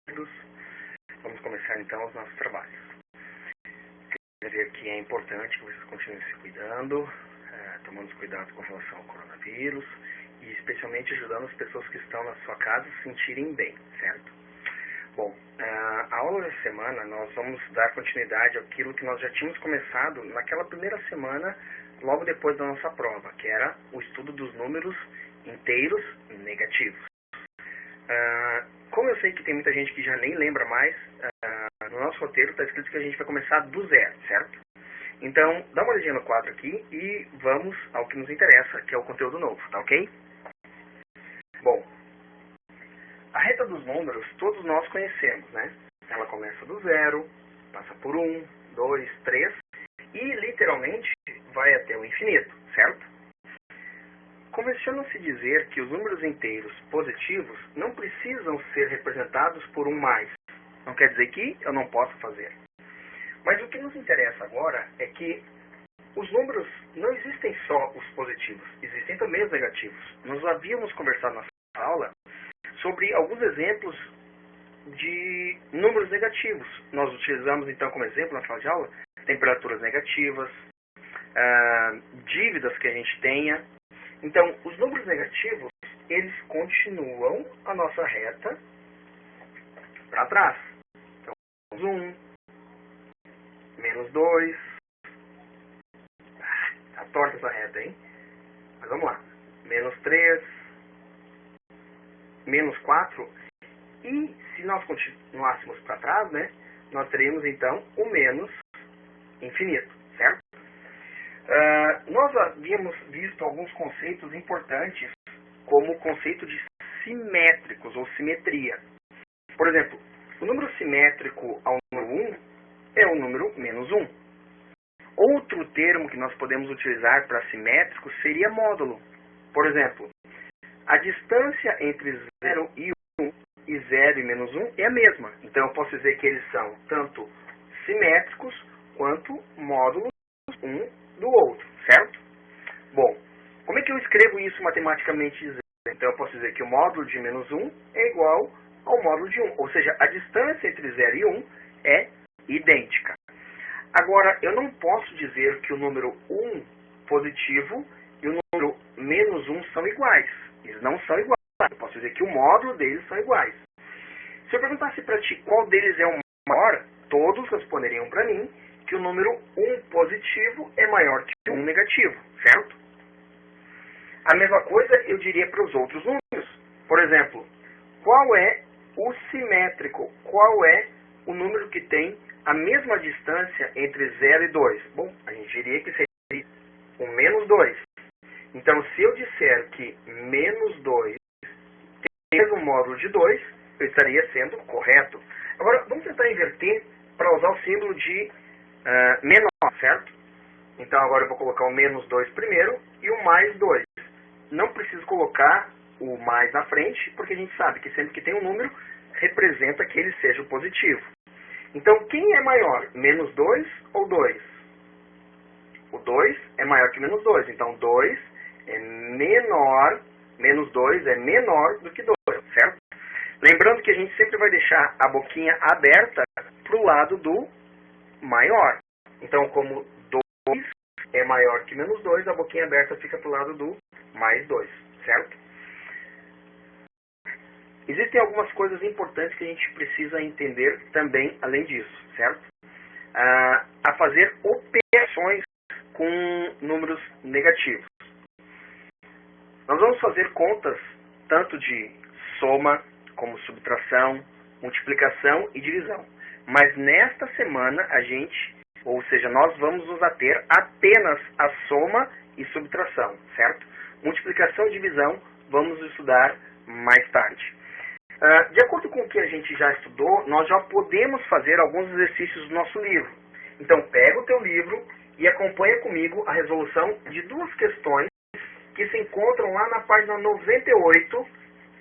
Vamos começar então os nossos trabalhos. Quero dizer que é importante que vocês continuem se cuidando, tomando cuidado com relação ao coronavírus e especialmente ajudando as pessoas que estão na sua casa a se sentirem bem, certo? Bom, a aula dessa semana nós vamos dar continuidade àquilo que nós já tínhamos começado naquela primeira semana, logo depois da nossa prova, que era o estudo dos números inteiros negativos. Como eu sei que tem muita gente que já nem lembra mais, no nosso roteiro está escrito que a gente vai começar do zero, certo? Então, dá uma olhadinha no quadro aqui e vamos ao que nos interessa, que é o conteúdo novo, tá ok? Bom, a reta dos números todos nós conhecemos, né? Ela começa do zero, passa por 1, 2, 3 e literalmente vai até o infinito, certo? Convenciona-se dizer que os números inteiros positivos não precisam ser representados por um mais. Não quer dizer que eu não posso fazer. Mas o que nos interessa agora é que os números não existem só os positivos, existem também os negativos. Nós havíamos conversado na aula sobre alguns exemplos de números negativos. Nós utilizamos então como exemplo na sala de aula temperaturas negativas, dívidas que a gente tenha. Então, os números negativos, eles continuam a nossa reta para trás. Então, menos 1, menos 2. Tá torta essa reta, hein? Mas vamos lá. Menos 3, menos 4. E se nós continuássemos para trás, né, nós teríamos então o menos infinito, certo? Nós havíamos visto alguns conceitos importantes, como o conceito de simétricos ou simetria. Por exemplo, o número simétrico ao número 1 é o número menos 1. Outro termo que nós podemos utilizar para simétrico seria módulo. Por exemplo, a distância entre 0 e 1 e 0 e menos 1 é a mesma. Então eu posso dizer que eles são tanto simétricos quanto módulos um do outro, certo? Bom, como é que eu escrevo isso matematicamente dizendo? Então eu posso dizer que o módulo de menos 1 é igual ao módulo de 1, ou seja, a distância entre 0 e 1 é idêntica. Agora, eu não posso dizer que o número 1 positivo e o número menos 1 são iguais. Eles não são iguais. Eu posso dizer que o módulo deles são iguais. Se eu perguntasse para ti qual deles é o maior, todos responderiam para mim que o número 1 positivo é maior que o 1 negativo, certo? A mesma coisa eu diria para os outros números. Por exemplo, qual é o simétrico? Qual é o número que tem a mesma distância entre 0 e 2? Bom, a gente diria que seria o menos 2. Então, se eu disser que menos 2 tem o mesmo módulo de 2, eu estaria sendo correto. Agora, vamos tentar inverter para usar o símbolo de menor, certo? Então, agora eu vou colocar o menos 2 primeiro e o mais 2. Não preciso colocar o mais na frente, porque a gente sabe que sempre que tem um número, representa que ele seja o positivo. Então, quem é maior? Menos 2 ou 2? O 2 é maior que menos 2. Então, 2 é menor, menos 2 é menor do que 2, certo? Lembrando que a gente sempre vai deixar a boquinha aberta para o lado do maior. Então, como 2 é maior que menos 2, a boquinha aberta fica para o lado do mais 2, certo? Existem algumas coisas importantes que a gente precisa entender também, além disso, certo? A fazer operações com números negativos. Nós vamos fazer contas tanto de soma, como subtração, multiplicação e divisão. Mas nesta semana ou seja, nós vamos nos ater apenas a soma e subtração, certo? Multiplicação e divisão vamos estudar mais tarde. De acordo com o que a gente já estudou, nós já podemos fazer alguns exercícios do nosso livro. Então, pega o teu livro e acompanha comigo a resolução de duas questões que se encontram lá na página 98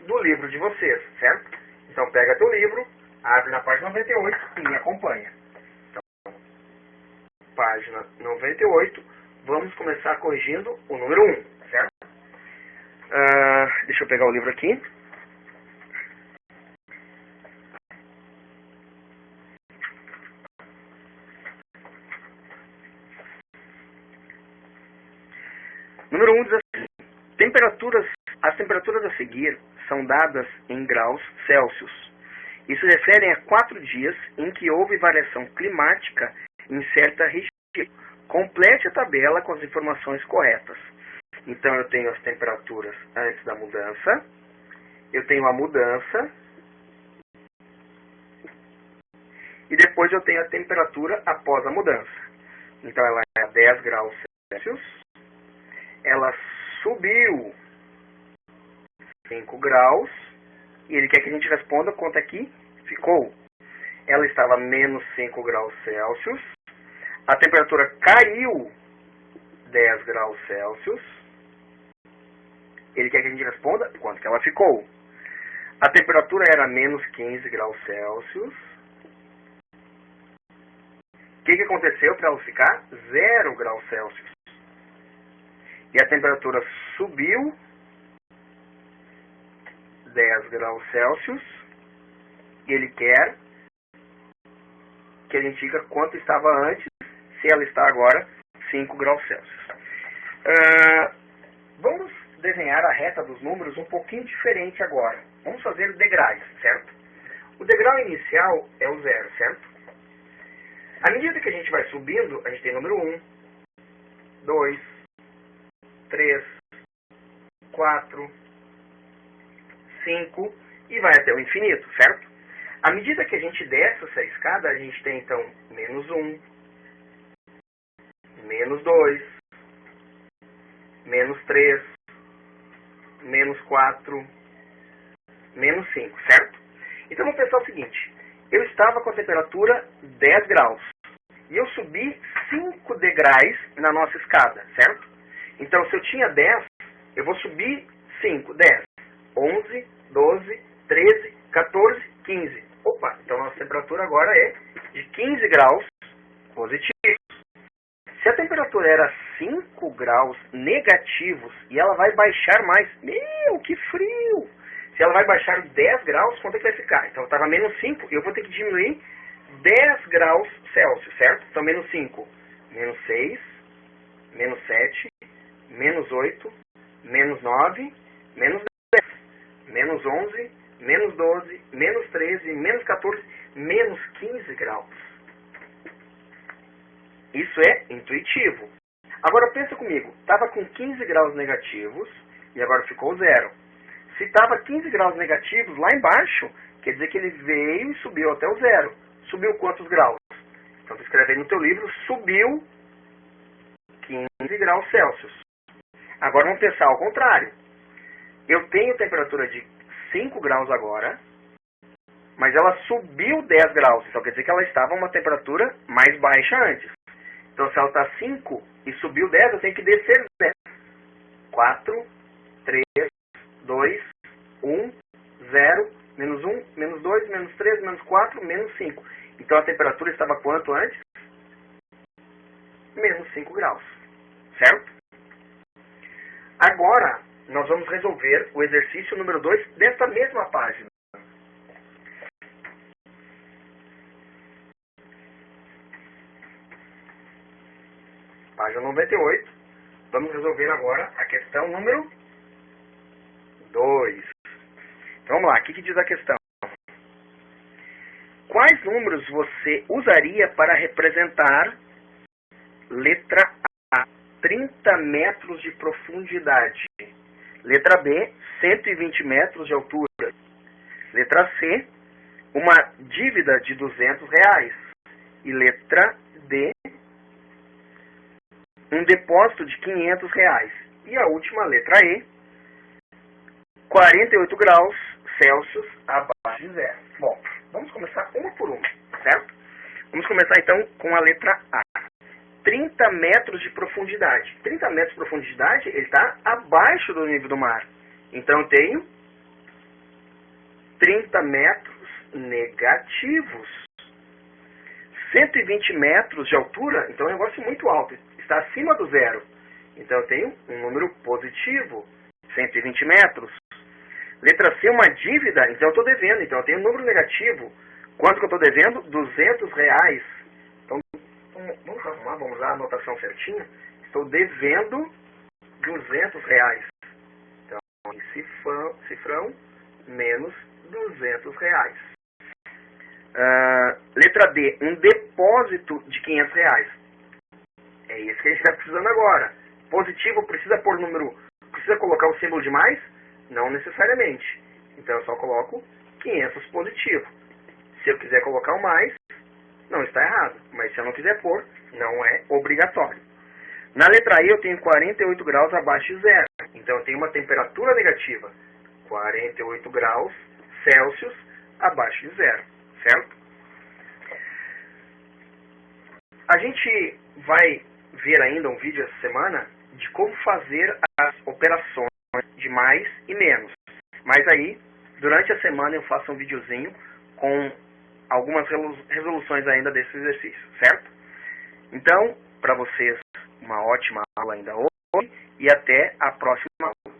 do livro de vocês, certo? Então, pega teu livro, abre na página 98 e me acompanha. Então, página 98, vamos começar corrigindo o número 1, certo? Deixa eu pegar o livro aqui. Número 1 diz assim: as temperaturas a seguir são dadas em graus Celsius. Isso refere a 4 dias em que houve variação climática em certa região. Complete a tabela com as informações corretas. Então, eu tenho as temperaturas antes da mudança, eu tenho a mudança, e depois eu tenho a temperatura após a mudança. Então, ela é 10 graus Celsius, ela subiu 5 graus, e ele quer que a gente responda quanto aqui ficou. Ela estava menos 5 graus Celsius, a temperatura caiu 10 graus Celsius, ele quer que a gente responda quanto que ela ficou. A temperatura era menos 15 graus Celsius. O que aconteceu para ela ficar 0 graus Celsius? E a temperatura subiu 10 graus Celsius. E ele quer que a gente diga quanto estava antes, se ela está agora 5 graus Celsius. Vamos desenhar a reta dos números um pouquinho diferente agora. Vamos fazer degraus, certo? O degrau inicial é o 0, certo? À medida que a gente vai subindo, a gente tem número 1, 2, 3, 4, 5 e vai até o infinito, certo? À medida que a gente desce essa escada, a gente tem então menos 1, menos 2, menos 3, menos 4, menos 5, certo? Então vamos pensar o seguinte: eu estava com a temperatura 10 graus e eu subi 5 degraus na nossa escada, certo? Então se eu tinha 10, eu vou subir 5, 10, 11, 12, 13, 14, 15. Opa, então nossa temperatura agora é de 15 graus positivos. Se a temperatura era 5 graus negativos e ela vai baixar mais, meu, que frio! Se ela vai baixar 10 graus, quanto é que vai ficar? Então estava menos 5 e eu vou ter que diminuir 10 graus Celsius, certo? Então menos 5, menos 6, menos 7, menos 8, menos 9, menos 10, menos 11, menos 12, menos 13, menos 14, menos 15 graus. Isso é intuitivo. Agora pensa comigo, estava com 15 graus negativos e agora ficou 0. Se estava 15 graus negativos lá embaixo, quer dizer que ele veio e subiu até o 0. Subiu quantos graus? Então, escreve aí no teu livro, subiu 15 graus Celsius. Agora vamos pensar ao contrário. Eu tenho temperatura de 5 graus agora, mas ela subiu 10 graus. Então quer dizer que ela estava a uma temperatura mais baixa antes. Então se ela está 5 e subiu 10, eu tenho que descer 10. 4, 3, 2, 1, 0, menos 1, menos 2, menos 3, menos 4, menos 5. Então a temperatura estava quanto antes? Menos 5 graus. Certo? Agora, nós vamos resolver o exercício número 2 desta mesma página. Página 98. Vamos resolver agora a questão número 2. Então vamos lá, o que diz a questão? Quais números você usaria para representar letra A, 30 metros de profundidade? Letra B, 120 metros de altura. Letra C, uma dívida de R$200. E letra D, um depósito de R$500. E a última, letra E, 48 graus Celsius abaixo de 0. Bom, vamos começar uma por uma, certo? Vamos começar então com a letra A. 30 metros de profundidade. 30 metros de profundidade, ele está abaixo do nível do mar. Então eu tenho 30 metros negativos. 120 metros de altura, então é um negócio muito alto. Está acima do 0. Então eu tenho um número positivo, 120 metros. Letra C, uma dívida, então eu estou devendo. Então eu tenho um número negativo. Quanto que eu estou devendo? R$200. Então vamos arrumar, vamos usar a anotação certinha. Estou devendo R$200. Então, cifrão menos R$200. Letra D, um depósito de R$500. É isso que a gente está precisando agora. Positivo, precisa pôr número, precisa colocar o símbolo de mais? Não necessariamente. Então eu só coloco 500 positivo. Se eu quiser colocar o mais, não está errado. Mas se eu não quiser pôr, não é obrigatório. Na letra E eu tenho 48 graus abaixo de zero. Então eu tenho uma temperatura negativa. 48 graus Celsius abaixo de zero. Certo? A gente vai ver ainda um vídeo essa semana de como fazer as operações de mais e menos. Mas aí, durante a semana eu faço um videozinho com algumas resoluções ainda desse exercício, certo? Então, para vocês, uma ótima aula ainda hoje e até a próxima aula.